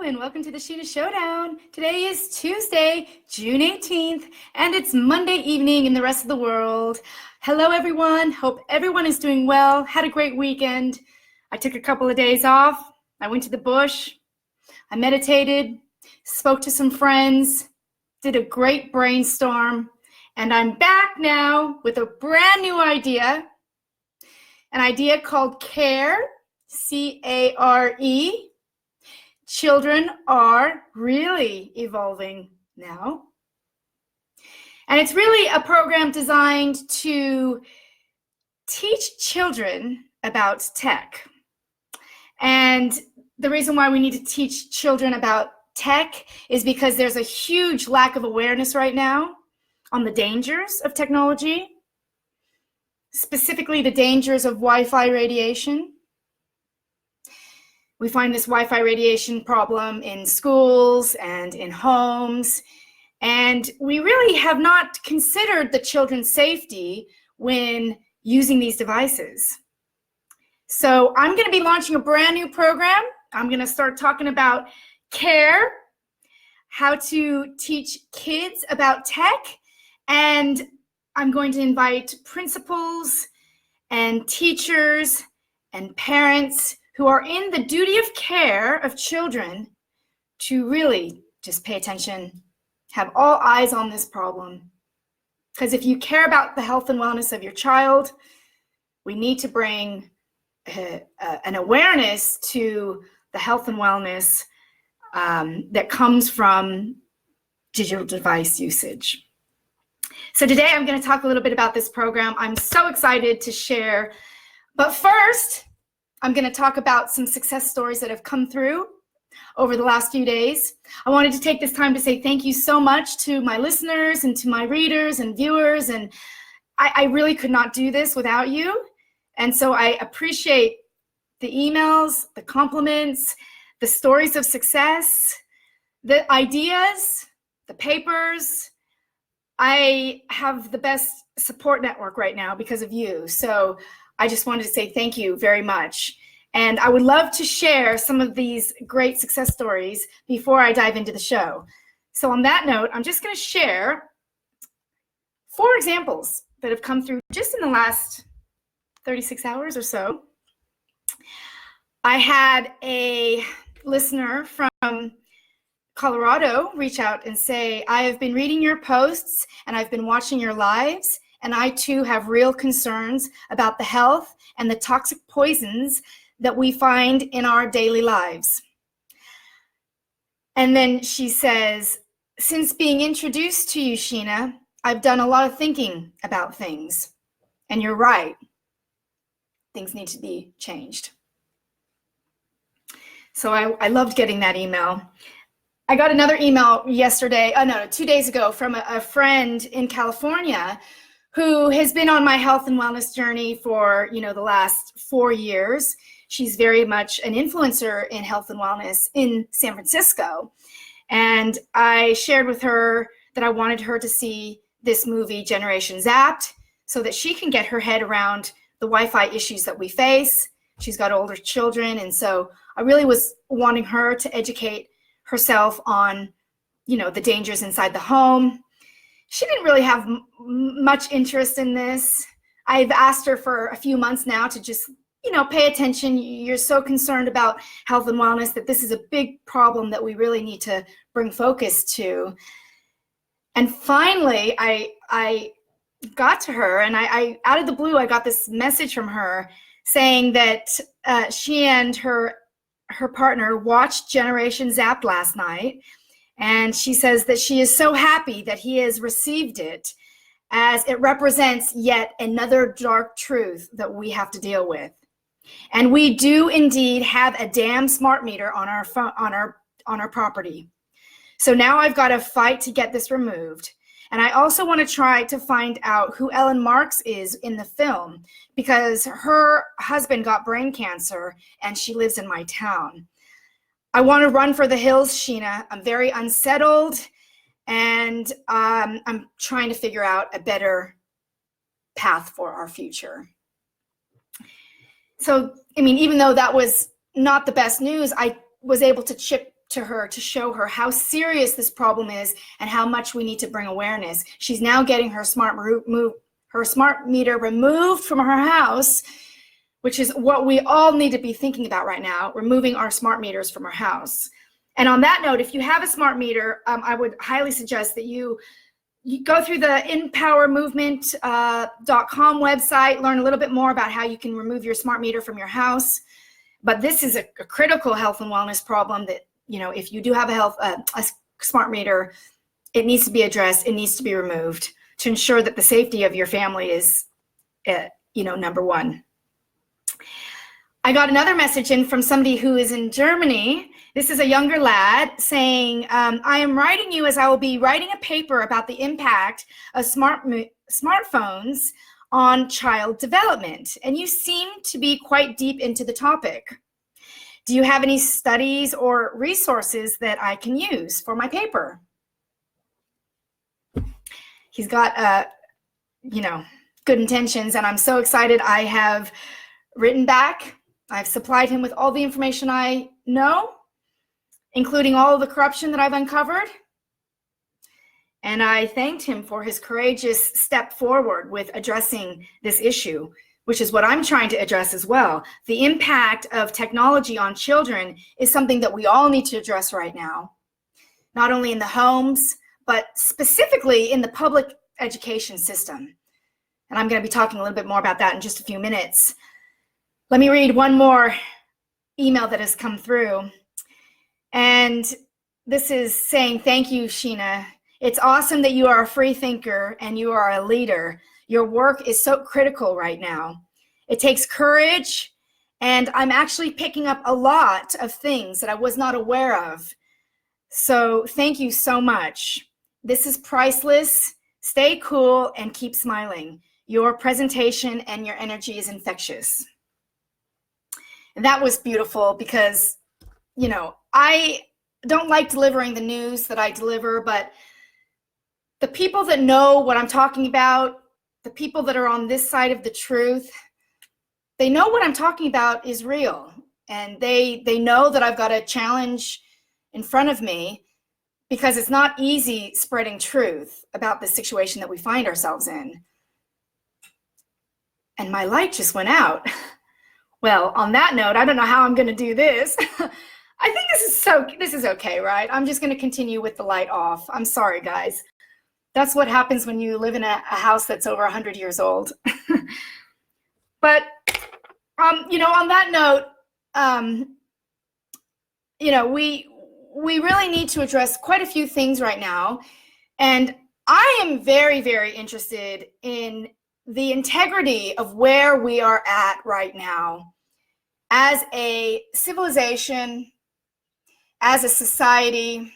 and welcome to the Sheena Showdown. Today is Tuesday, June 18th, and it's Monday evening in the rest of the world. Hello, everyone. Hope everyone is doing well. Had a great weekend. I took a couple of days off. I went to the bush. I meditated, spoke to some friends, did a great brainstorm, and I'm back now with a brand new idea, an idea called CARE, C-A-R-E. Children are really evolving now. And it's really a program designed to teach children about tech. And the reason why we need to teach children about tech is because there's a huge lack of awareness right now on the dangers of technology, specifically the dangers of Wi-Fi radiation. We find this Wi-Fi radiation problem in schools and in homes, and we really have not considered the children's safety when using these devices. So I'm going to be launching a brand new program. I'm going to start talking about CARE, how to teach kids about tech, and I'm going to invite principals and teachers and parents who are in the duty of care of children to really just pay attention, have all eyes on this problem. Because if you care about the health and wellness of your child, we need to bring an awareness to the health and wellness that comes from digital device usage. So today I'm going to talk a little bit about this program. I'm so excited to share. But first, I'm going to talk about some success stories that have come through over the last few days. I wanted to take this time to say thank you so much to my listeners and to my readers and viewers. And I really could not do this without you. And so I appreciate the emails, the compliments, the stories of success, the ideas, the papers. I have the best support network right now because of you. So I just wanted to say thank you very much. And I would love to share some of these great success stories before I dive into the show. So on that note, I'm just going to share 4 examples that have come through just in the last 36 hours or so. I had a listener from Colorado reach out and say, I have been reading your posts and I've been watching your lives, and I too have real concerns about the health and the toxic poisons that we find in our daily lives. And then she says, since being introduced to you, Sheena, I've done a lot of thinking about things. And you're right. Things need to be changed. So I loved getting that email. I got another email 2 days ago from a friend in California who has been on my health and wellness journey for, the last 4 years. She's very much an influencer in health and wellness in San Francisco. And I shared with her that I wanted her to see this movie, Generation Zapped, so that she can get her head around the Wi-Fi issues that we face. She's got older children, and so I really was wanting her to educate herself on, the dangers inside the home. She didn't really have much interest in this. I've asked her for a few months now to just, pay attention. You're so concerned about health and wellness that this is a big problem that we really need to bring focus to. And finally, I got to her, and I out of the blue, I got this message from her saying that she and her partner watched Generation Zapped last night. And she says that she is so happy that he has received it, as it represents yet another dark truth that we have to deal with. And we do indeed have a damn smart meter on our phone, on our property. So now I've got to fight to get this removed. And I also want to try to find out who Ellen Marks is in the film, because her husband got brain cancer and she lives in my town. I want to run for the hills, Sheena. I'm very unsettled, and I'm trying to figure out a better path for our future. So, even though that was not the best news, I was able to chip to her to show her how serious this problem is and how much we need to bring awareness. She's now getting her smart meter removed from her house, which is what we all need to be thinking about right now, removing our smart meters from our house. And on that note, if you have a smart meter, I would highly suggest that you go through the empowermovement.com website, learn a little bit more about how you can remove your smart meter from your house. But this is a critical health and wellness problem that, if you do have a smart meter, it needs to be addressed. It needs to be removed to ensure that the safety of your family is, number one. I got another message in from somebody who is in Germany. This is a younger lad saying, I am writing you as I will be writing a paper about the impact of smartphones on child development. And you seem to be quite deep into the topic. Do you have any studies or resources that I can use for my paper? He's got, good intentions, and I'm so excited. I have written back. I've supplied him with all the information I know, including all of the corruption that I've uncovered. And I thanked him for his courageous step forward with addressing this issue, which is what I'm trying to address as well. The impact of technology on children is something that we all need to address right now, not only in the homes, but specifically in the public education system. And I'm going to be talking a little bit more about that in just a few minutes. Let me read one more email that has come through. And this is saying, thank you, Sheena. It's awesome that you are a free thinker and you are a leader. Your work is so critical right now. It takes courage, and I'm actually picking up a lot of things that I was not aware of. So thank you so much. This is priceless. Stay cool and keep smiling. Your presentation and your energy is infectious. And that was beautiful because, I don't like delivering the news that I deliver, but the people that know what I'm talking about, the people that are on this side of the truth, they know what I'm talking about is real. And they know that I've got a challenge in front of me because it's not easy spreading truth about the situation that we find ourselves in. And my light just went out. Well, on that note, I don't know how I'm going to do this. I think this is okay, right? I'm just going to continue with the light off. I'm sorry, guys. That's what happens when you live in a house that's over 100 years old. But, on that note, we really need to address quite a few things right now. And I am very, very interested in the integrity of where we are at right now as a civilization, as a society.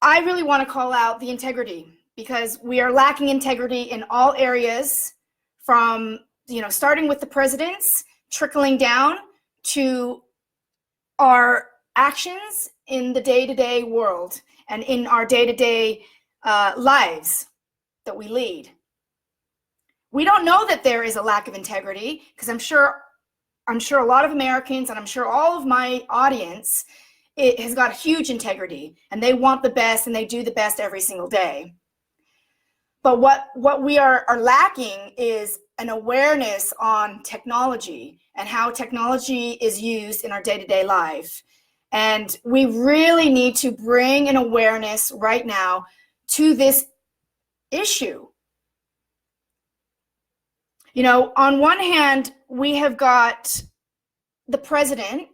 I really want to call out the integrity because we are lacking integrity in all areas, from, starting with the presidents, trickling down to our actions in the day-to-day world and in our day-to-day lives that we lead. We don't know that there is a lack of integrity because I'm sure a lot of Americans, and I'm sure all of my audience, it has got huge integrity and they want the best and they do the best every single day. But what we are lacking is an awareness on technology and how technology is used in our day-to-day life. And we really need to bring an awareness right now to this issue. On one hand, we have got the President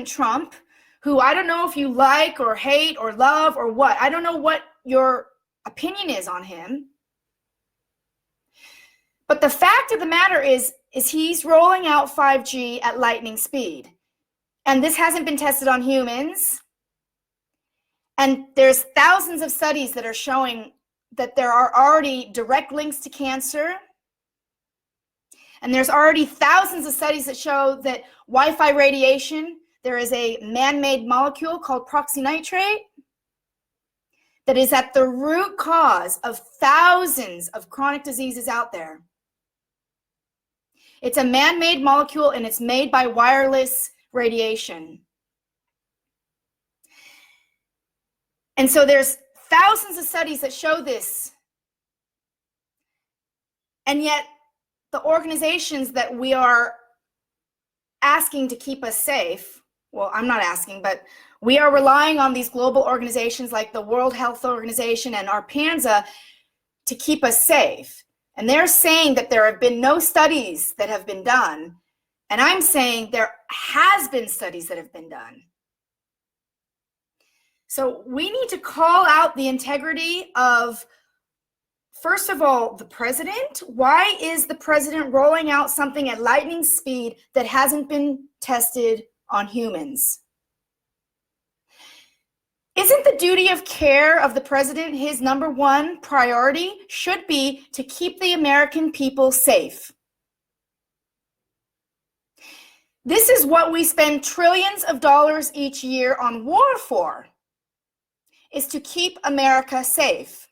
Trump, who I don't know if you like or hate or love or what. I don't know what your opinion is on him. But the fact of the matter is he's rolling out 5G at lightning speed. And this hasn't been tested on humans. And there's thousands of studies that are showing that there are already direct links to cancer. And there's already thousands of studies that show that Wi-Fi radiation, there is a man-made molecule called peroxynitrate that is at the root cause of thousands of chronic diseases out there. It's a man-made molecule and it's made by wireless radiation. And so there's thousands of studies that show this. And yet the organizations that we are asking to keep us safe, well, I'm not asking, but we are relying on these global organizations like the World Health Organization and ARPANSA to keep us safe. And they're saying that there have been no studies that have been done. And I'm saying there has been studies that have been done. So we need to call out the integrity of, first of all, the president. Why is the president rolling out something at lightning speed that hasn't been tested on humans? Isn't the duty of care of the president his number one priority? Should be to keep the American people safe. This is what we spend trillions of dollars each year on war for, is to keep America safe.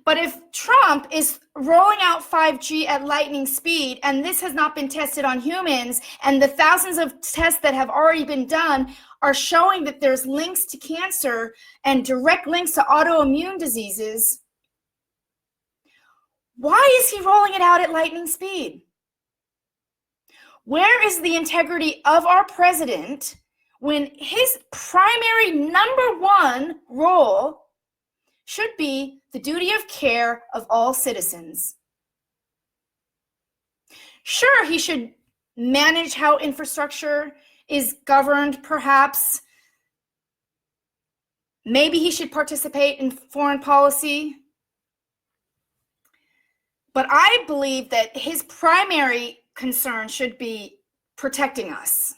But if Trump is rolling out 5G at lightning speed, and this has not been tested on humans, and the thousands of tests that have already been done are showing that there's links to cancer and direct links to autoimmune diseases, why is he rolling it out at lightning speed? Where is the integrity of our president when his primary number one role should be the duty of care of all citizens? Sure, he should manage how infrastructure is governed, perhaps. Maybe he should participate in foreign policy. But I believe that his primary concern should be protecting us.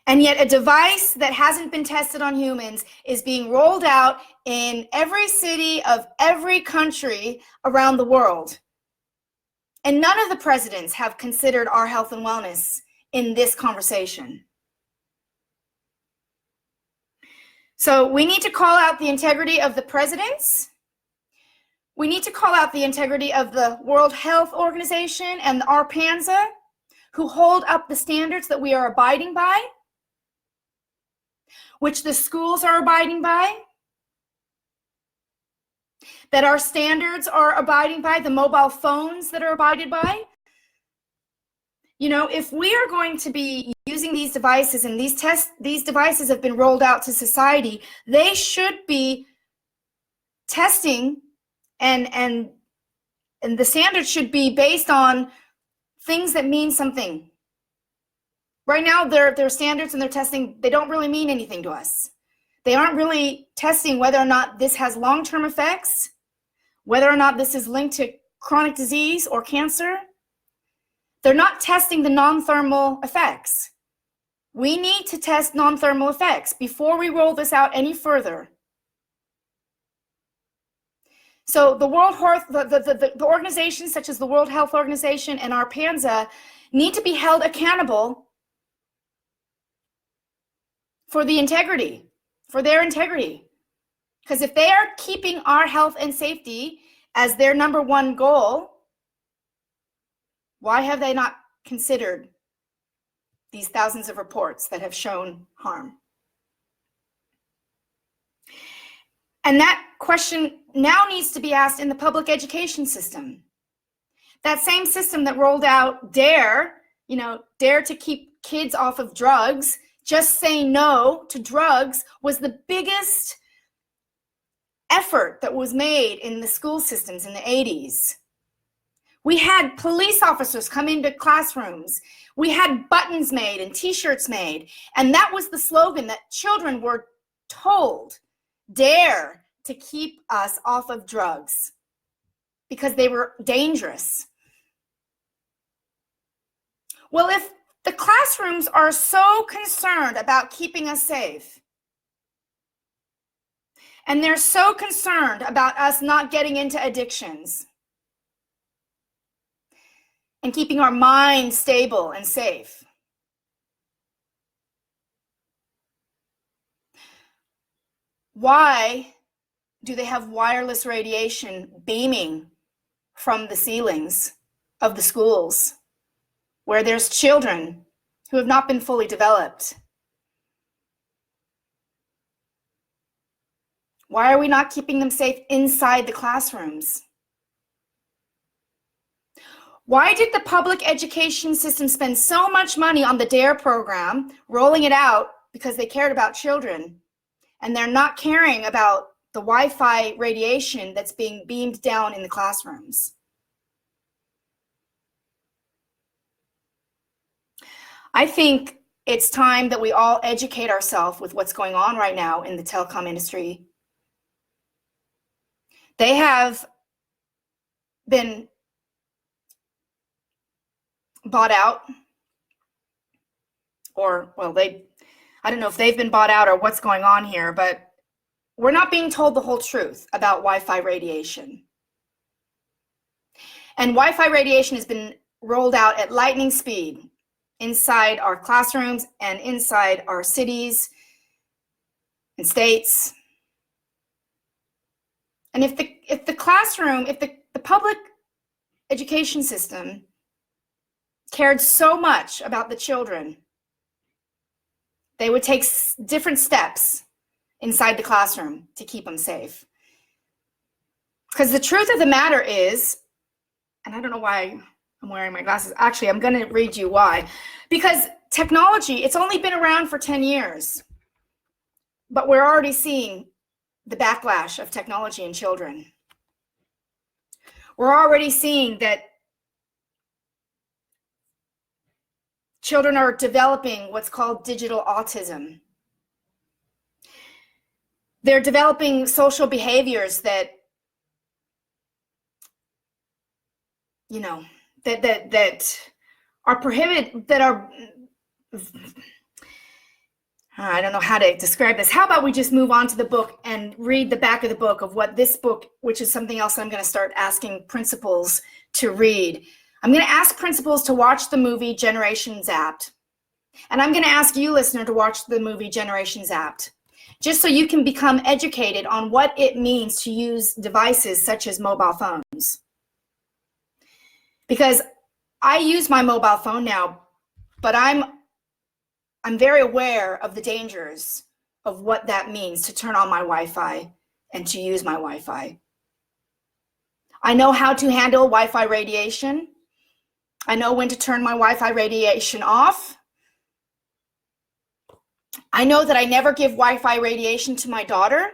And yet a device that hasn't been tested on humans is being rolled out in every city of every country around the world. And none of the presidents have considered our health and wellness in this conversation. So we need to call out the integrity of the presidents. We need to call out the integrity of the World Health Organization and the ARPANSA, who hold up the standards that we are abiding by, which the schools are abiding by, that our standards are abiding by, the mobile phones that are abided by. You know, if we are going to be using these devices, and these devices have been rolled out to society, they should be testing, and the standards should be based on things that mean something. Right now, their standards and their testing, they don't really mean anything to us. They aren't really testing whether or not this has long-term effects, whether or not this is linked to chronic disease or cancer. They're not testing the non-thermal effects. We need to test non-thermal effects before we roll this out any further. So the the organizations such as the World Health Organization and ARPANSA need to be held accountable for the integrity, for their integrity. Because if they are keeping our health and safety as their number one goal, why have they not considered these thousands of reports that have shown harm? And that question now needs to be asked in the public education system. That same system that rolled out DARE, DARE to keep kids off of drugs, just say no to drugs, was the biggest effort that was made in the school systems in the 80s. We had police officers come into classrooms. We had buttons made and t-shirts made. And that was the slogan that children were told, dare to keep us off of drugs, because they were dangerous. Well, if the classrooms are so concerned about keeping us safe, and they're so concerned about us not getting into addictions and keeping our mind stable and safe, why do they have wireless radiation beaming from the ceilings of the schools where there's children who have not been fully developed? Why are we not keeping them safe inside the classrooms? Why did the public education system spend so much money on the DARE program, rolling it out because they cared about children, and they're not caring about the Wi-Fi radiation that's being beamed down in the classrooms? I think it's time that we all educate ourselves with what's going on right now in the telecom industry. They have been bought out, or, well, I don't know if they've been bought out or what's going on here, but we're not being told the whole truth about Wi-Fi radiation. And Wi-Fi radiation has been rolled out at lightning speed inside our classrooms and inside our cities and states. And if the classroom, if the public education system cared so much about the children, they would take different steps inside the classroom to keep them safe. Because the truth of the matter is, and I don't know why I'm wearing my glasses. Actually, I'm going to read you why. Because technology, it's only been around for 10 years, but we're already seeing the backlash of technology in children. We're already seeing that children are developing what's called digital autism. They're developing social behaviors that, you know, that are prohibited, that are, I don't know how to describe this. How about we just move on to the book and read the back of the book of what this book, which is something else I'm going to start asking principals to read. I'm going to ask principals to watch the movie Generation Zapped. And I'm going to ask you, listener, to watch the movie Generation Zapped, just so you can become educated on what it means to use devices such as mobile phones. Because I use my mobile phone now, but I'm very aware of the dangers of what that means to turn on my Wi-Fi and to use my Wi-Fi. I know how to handle Wi-Fi radiation. I know when to turn my Wi-Fi radiation off. I know that I never give Wi-Fi radiation to my daughter.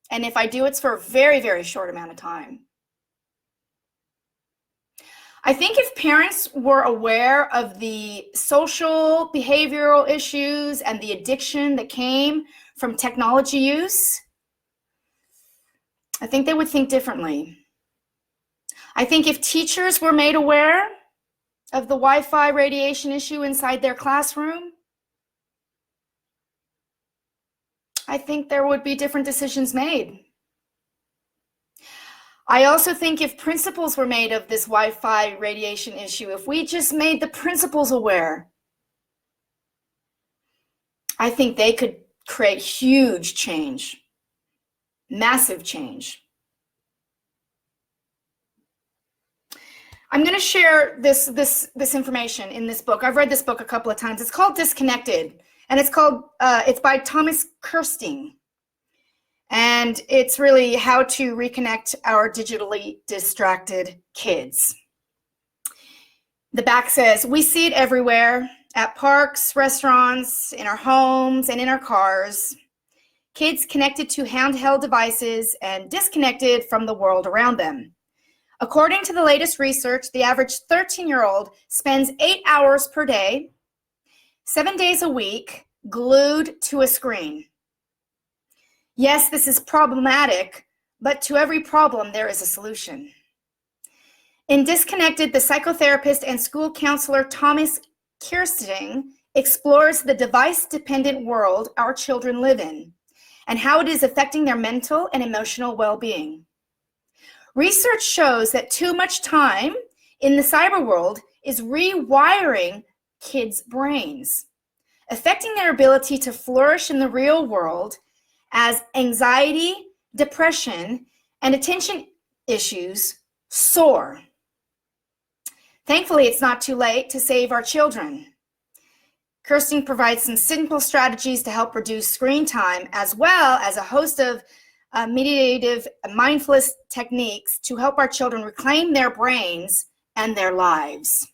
And if I do, it's for a very, very short amount of time. I think if parents were aware of the social behavioral issues and the addiction that came from technology use, I think they would think differently. I think if teachers were made aware of the Wi-Fi radiation issue inside their classroom, I think there would be different decisions made. I also think if principals were made of this Wi-Fi radiation issue, if we just made the principals aware, I think they could create huge change, massive change. I'm going to share this information in this book. I've read this book a couple of times. It's called Disconnected, and it's by Thomas Kirstein. And it's really how to reconnect our digitally distracted kids. The back says, we see it everywhere, at parks, restaurants, in our homes, and in our cars. Kids connected to handheld devices and disconnected from the world around them. According to the latest research, the average 13-year-old spends 8 hours per day, 7 days a week, glued to a screen. Yes, this is problematic, but to every problem, there is a solution. In Disconnected, the psychotherapist and school counselor Thomas Kirstein explores the device-dependent world our children live in and how it is affecting their mental and emotional well-being. Research shows that too much time in the cyber world is rewiring kids' brains, affecting their ability to flourish in the real world as anxiety, depression, and attention issues soar. Thankfully, it's not too late to save our children. Kirsten provides some simple strategies to help reduce screen time, as well as a host of meditative mindfulness techniques to help our children reclaim their brains and their lives.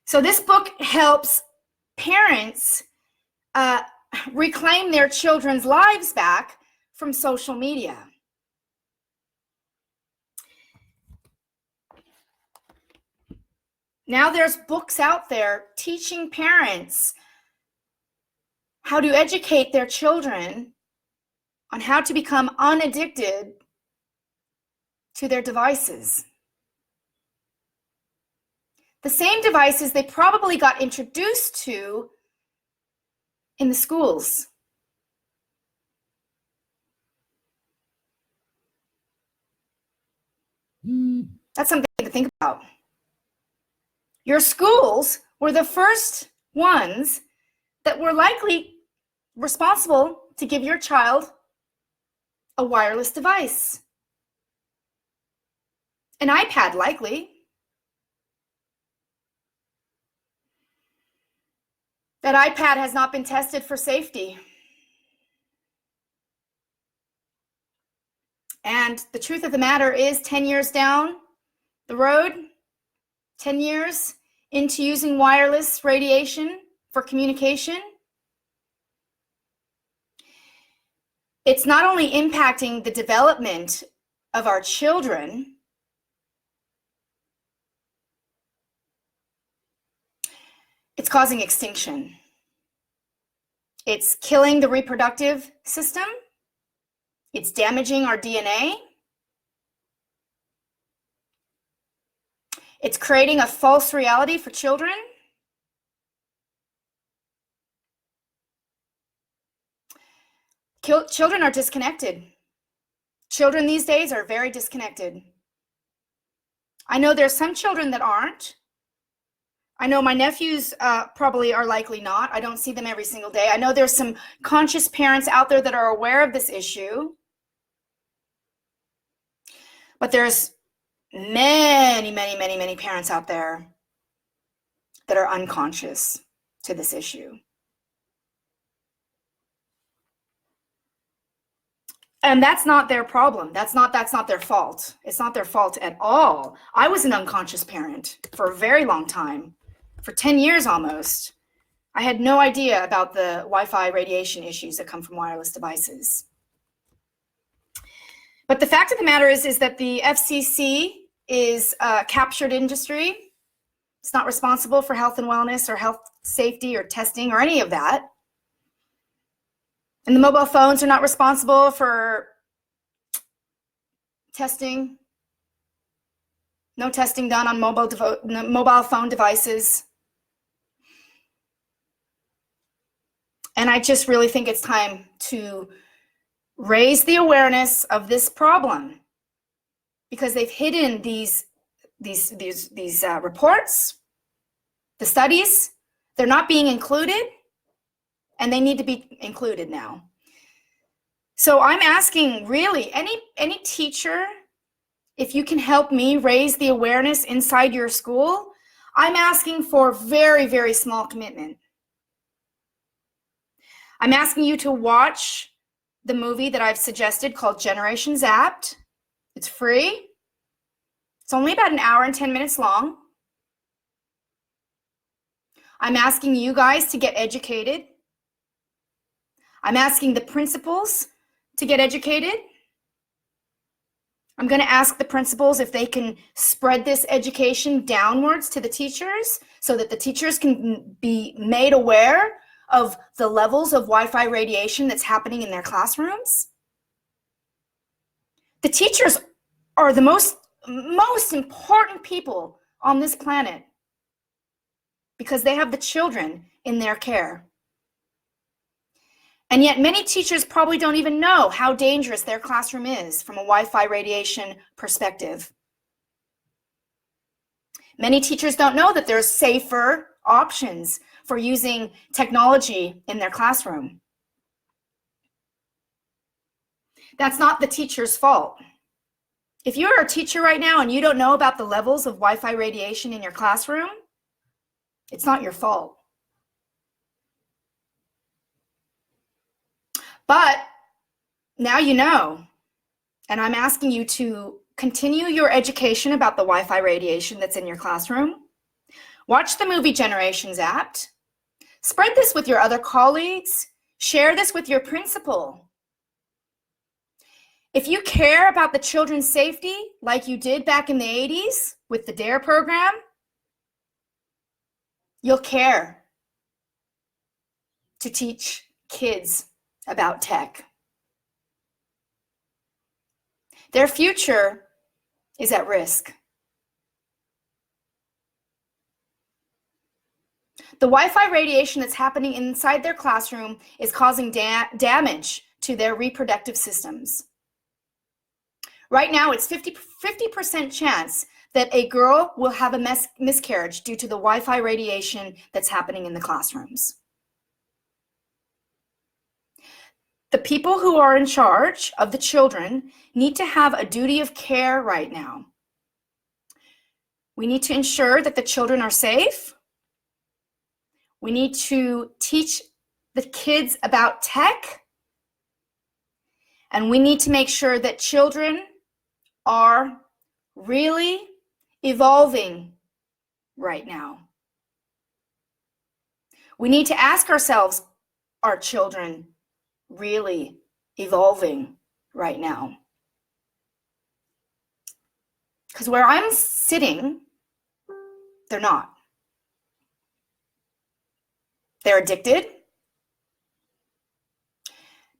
So this book helps parents reclaim their children's lives back from social media. Now there's books out there teaching parents how to educate their children on how to become unaddicted to their devices. The same devices they probably got introduced to in the schools. That's something to think about. Your schools were the first ones that were likely responsible to give your child a wireless device. An iPad, likely. That iPad has not been tested for safety. And the truth of the matter is, 10 years down the road, 10 years into using wireless radiation for communication, it's not only impacting the development of our children, it's causing extinction. It's killing the reproductive system. It's damaging our DNA. It's creating a false reality for children. Children are disconnected. Children these days are very disconnected. I know there's some children that aren't. I know my nephews probably are likely not. I don't see them every single day. I know there's some conscious parents out there that are aware of this issue. But there's many, many, many, many parents out there that are unconscious to this issue. And that's not their problem. That's not their fault. It's not their fault at all. I was an unconscious parent for a very long time, for 10 years almost. I had no idea about the Wi-Fi radiation issues that come from wireless devices. But the fact of the matter is that the FCC is a captured industry. It's not responsible for health and wellness or health safety or testing or any of that. And the mobile phones are not responsible for testing. No testing done on mobile phone devices. And I just really think it's time to raise the awareness of this problem, because they've hidden these reports, the studies. They're not being included, and they need to be included now. So I'm asking, really, any teacher, if you can help me raise the awareness inside your school, I'm asking for very, very small commitment. I'm asking you to watch the movie that I've suggested called Generation Zapped. It's free. It's only about an hour and 10 minutes long. I'm asking you guys to get educated. I'm asking the principals to get educated. I'm going to ask the principals if they can spread this education downwards to the teachers so that the teachers can be made aware of the levels of Wi-Fi radiation that's happening in their classrooms. The teachers are the most important people on this planet because they have the children in their care. And yet many teachers probably don't even know how dangerous their classroom is from a Wi-Fi radiation perspective. Many teachers don't know that there's safer options for using technology in their classroom. That's not the teacher's fault. If you're a teacher right now and you don't know about the levels of Wi-Fi radiation in your classroom, It's not your fault. But now you know, and I'm asking you to continue your education about the Wi-Fi radiation that's in your classroom. Watch the movie Generations Apt. Spread this with your other colleagues. Share this with your principal. If you care about the children's safety like you did back in the 80s with the DARE program, you'll care to teach kids about tech. Their future is at risk. The Wi-Fi radiation that's happening inside their classroom is causing damage to their reproductive systems. Right now, it's 50% chance that a girl will have a miscarriage due to the Wi-Fi radiation that's happening in the classrooms. The people who are in charge of the children need to have a duty of care right now. We need to ensure that the children are safe. We need to teach the kids about tech. And we need to make sure that children are really evolving right now. We need to ask ourselves, are children really evolving right now? Because where I'm sitting, they're not. They're addicted.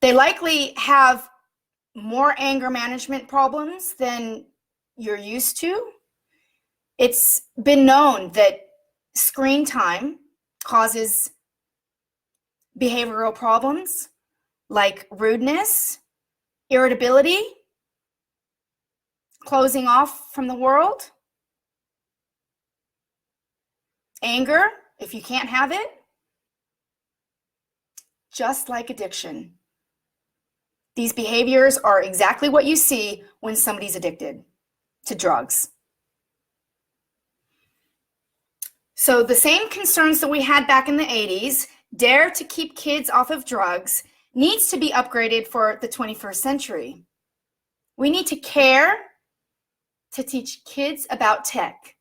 They likely have more anger management problems than you're used to. It's been known that screen time causes behavioral problems like rudeness, irritability, closing off from the world, anger if you can't have it, just like addiction. These behaviors are exactly what you see when somebody's addicted to drugs. So the same concerns that we had back in the 80s, DARE to keep kids off of drugs, needs to be upgraded for the 21st century. We need to care to teach kids about tech.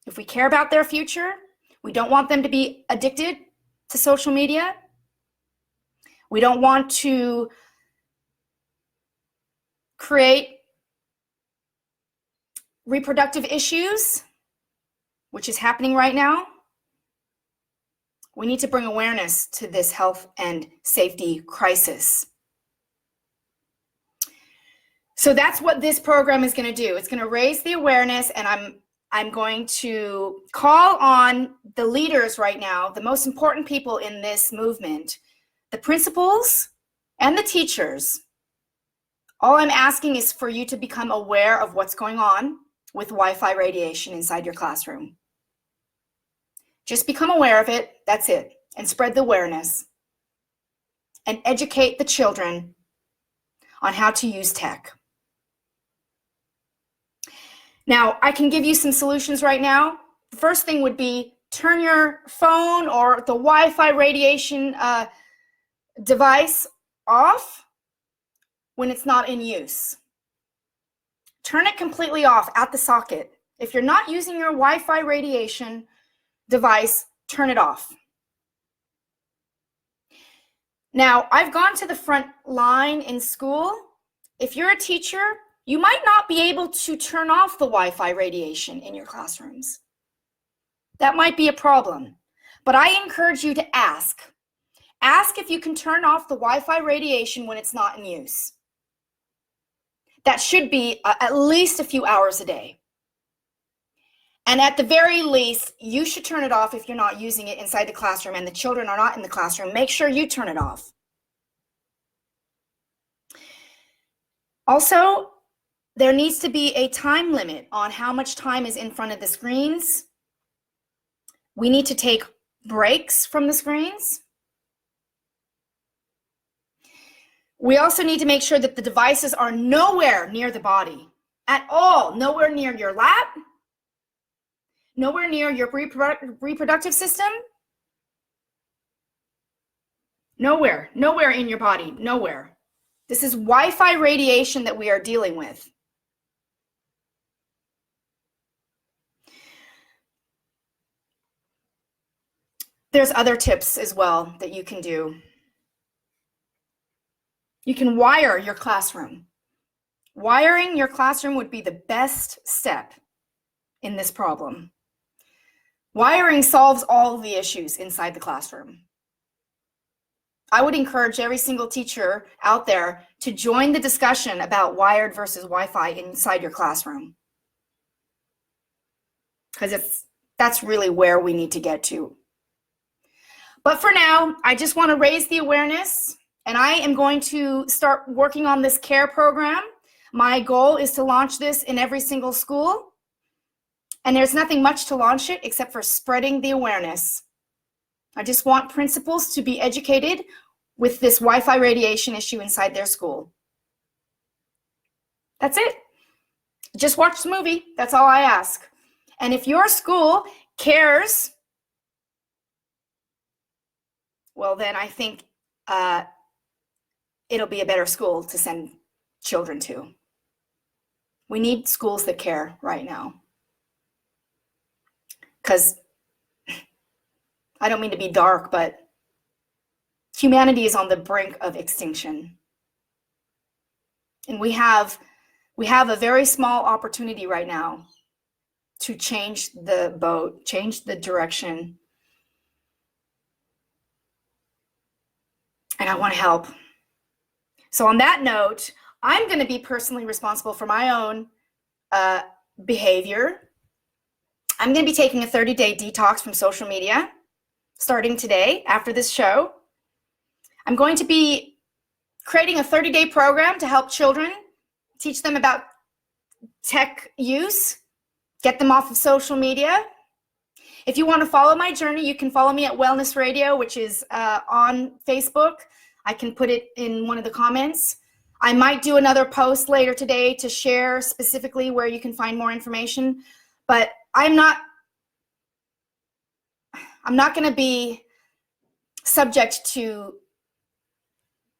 If we care about their future, we don't want them to be addicted to social media. We don't want to create reproductive issues, which is happening right now. We need to bring awareness to this health and safety crisis. So that's what this program is going to do. It's going to raise the awareness, and I'm going to call on the leaders right now, the most important people in this movement, the principals and the teachers. All I'm asking is for you to become aware of what's going on with Wi-Fi radiation inside your classroom. Just become aware of it, that's it, and spread the awareness and educate the children on how to use tech. Now, I can give you some solutions right now. The first thing would be turn your phone or the Wi-Fi radiation device off when it's not in use. Turn it completely off at the socket. If you're not using your Wi-Fi radiation device, turn it off. Now, I've gone to the front line in school. If you're a teacher, you might not be able to turn off the Wi-Fi radiation in your classrooms. That might be a problem, but I encourage you to ask. Ask if you can turn off the Wi-Fi radiation when it's not in use. That should be at least a few hours a day. And at the very least, you should turn it off if you're not using it inside the classroom and the children are not in the classroom. Make sure you turn it off. Also, there needs to be a time limit on how much time is in front of the screens. We need to take breaks from the screens. We also need to make sure that the devices are nowhere near the body at all, nowhere near your lap, Nowhere near your reproductive system? Nowhere in your body, nowhere. This is Wi-Fi radiation that we are dealing with. There's other tips as well that you can do. You can wire your classroom. Wiring your classroom would be the best step in this problem. Wiring solves all of the issues inside the classroom. I would encourage every single teacher out there to join the discussion about wired versus Wi-Fi inside your classroom, because that's really where we need to get to. But for now, I just want to raise the awareness, and I am going to start working on this CARE program. My goal is to launch this in every single school, and there's nothing much to launch it except for spreading the awareness. I just want principals to be educated with this Wi-Fi radiation issue inside their school. That's it. Just watch the movie. That's all I ask. And if your school cares, well, then I think it'll be a better school to send children to. We need schools that care right now. Because I don't mean to be dark, but humanity is on the brink of extinction. And we have a very small opportunity right now to change the boat, change the direction. And I want to help. So on that note, I'm going to be personally responsible for my own behavior. I'm going to be taking a 30-day detox from social media starting today after this show. I'm going to be creating a 30-day program to help children, teach them about tech use, get them off of social media. If you want to follow my journey, you can follow me at Wellness Radio, which is on Facebook. I can put it in one of the comments. I might do another post later today to share specifically where you can find more information, but I'm not going to be subject to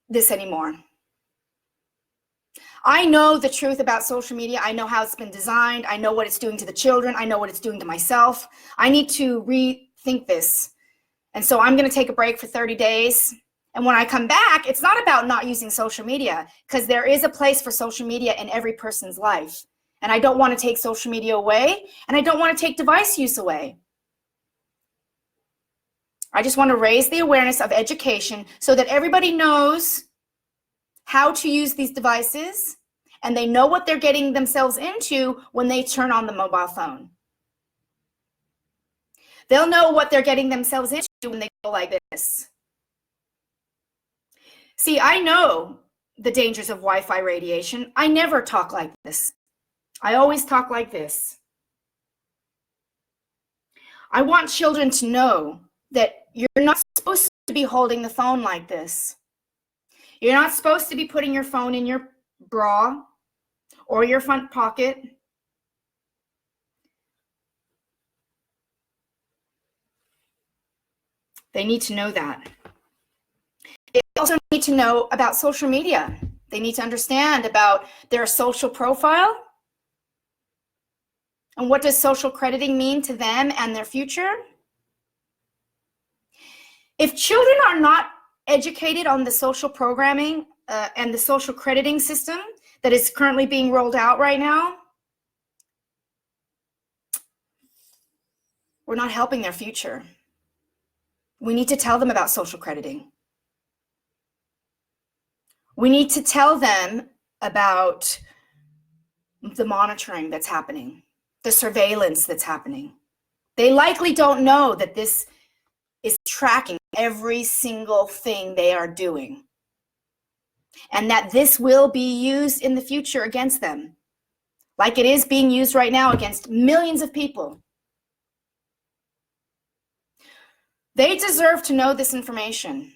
this anymore. I know the truth about social media. I know how it's been designed. I know what it's doing to the children. I know what it's doing to myself. I need to rethink this. And so I'm going to take a break for 30 days. And when I come back, it's not about not using social media, because there is a place for social media in every person's life. And I don't want to take social media away, and I don't want to take device use away. I just want to raise the awareness of education so that everybody knows how to use these devices, and they know what they're getting themselves into when they turn on the mobile phone. They'll know what they're getting themselves into when they go like this. See, I know the dangers of Wi-Fi radiation. I never talk like this. I always talk like this. I want children to know that you're not supposed to be holding the phone like this. You're not supposed to be putting your phone in your bra or your front pocket. They need to know that. They also need to know about social media. They need to understand about their social profile. And what does social crediting mean to them and their future? If children are not educated on the social programming and the social crediting system that is currently being rolled out right now, we're not helping their future. We need to tell them about social crediting. We need to tell them about the monitoring that's happening, the surveillance that's happening. They likely don't know that this is tracking every single thing they are doing, and that this will be used in the future against them, like it is being used right now against millions of people. They deserve to know this information.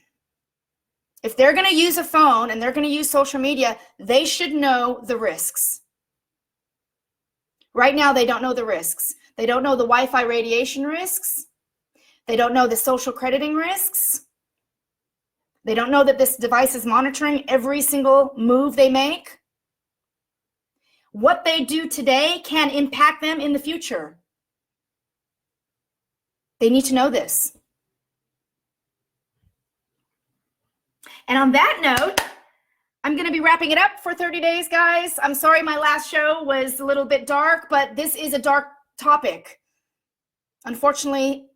If they're going to use a phone and they're going to use social media, they should know the risks. Right now, they don't know the risks. They don't know the Wi-Fi radiation risks. They don't know the social crediting risks. They don't know that this device is monitoring every single move they make. What they do today can impact them in the future. They need to know this. And on that note, I'm going to be wrapping it up for 30 days, guys. I'm sorry my last show was a little bit dark, but this is a dark topic. Unfortunately,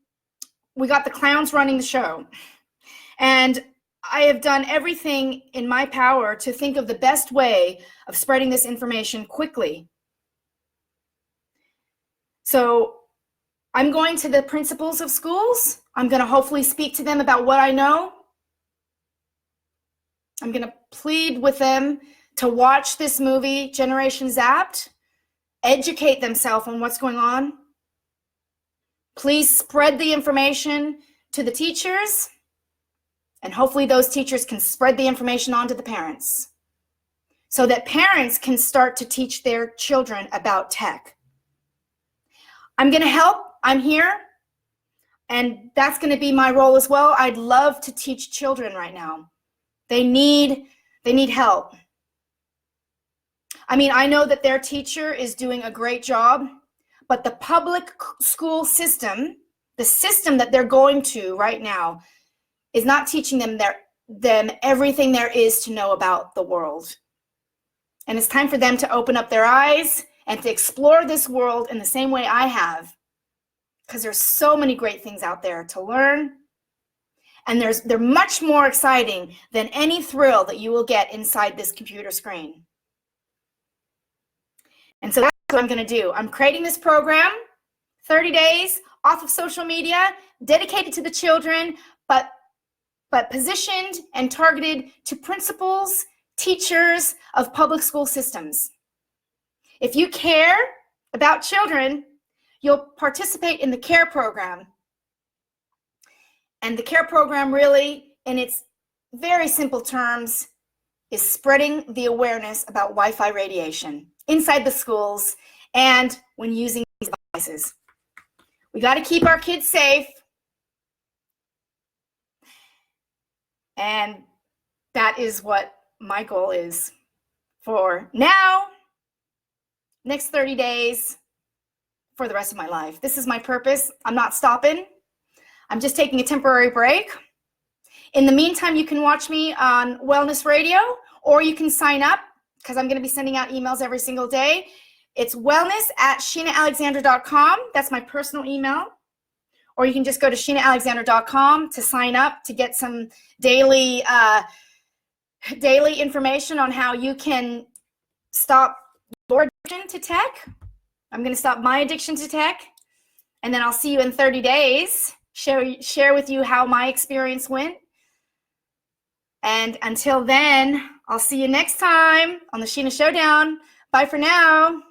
we got the clowns running the show. And I have done everything in my power to think of the best way of spreading this information quickly. So I'm going to the principals of schools. I'm going to hopefully speak to them about what I know. I'm going to plead with them to watch this movie, Generation Zapped, educate themselves on what's going on. Please spread the information to the teachers, and hopefully those teachers can spread the information on to the parents so that parents can start to teach their children about tech. I'm going to help. I'm here, and that's going to be my role as well. I'd love to teach children right now. They need help. I mean, I know that their teacher is doing a great job, but the public school system, the system that they're going to right now, is not teaching them everything there is to know about the world. And it's time for them to open up their eyes and to explore this world in the same way I have, because there's so many great things out there to learn. And they're much more exciting than any thrill that you will get inside this computer screen. And so that's what I'm going to do. I'm creating this program, 30 days off of social media, dedicated to the children, but positioned and targeted to principals, teachers of public school systems. If you care about children, you'll participate in the CARE program. And the CARE program really, in its very simple terms, is spreading the awareness about Wi-Fi radiation inside the schools and when using these devices. We got to keep our kids safe. And that is what my goal is for now, next 30 days, for the rest of my life. This is my purpose. I'm not stopping. I'm just taking a temporary break. In the meantime, you can watch me on Wellness Radio, or you can sign up, because I'm going to be sending out emails every single day. It's wellness@sheenaalexander.com. That's my personal email. Or you can just go to sheenaalexander.com to sign up to get some daily information on how you can stop your addiction to tech. I'm going to stop my addiction to tech. And then I'll see you in 30 days. Share with you how my experience went. And until then, I'll see you next time on the Sheena Showdown. Bye for now.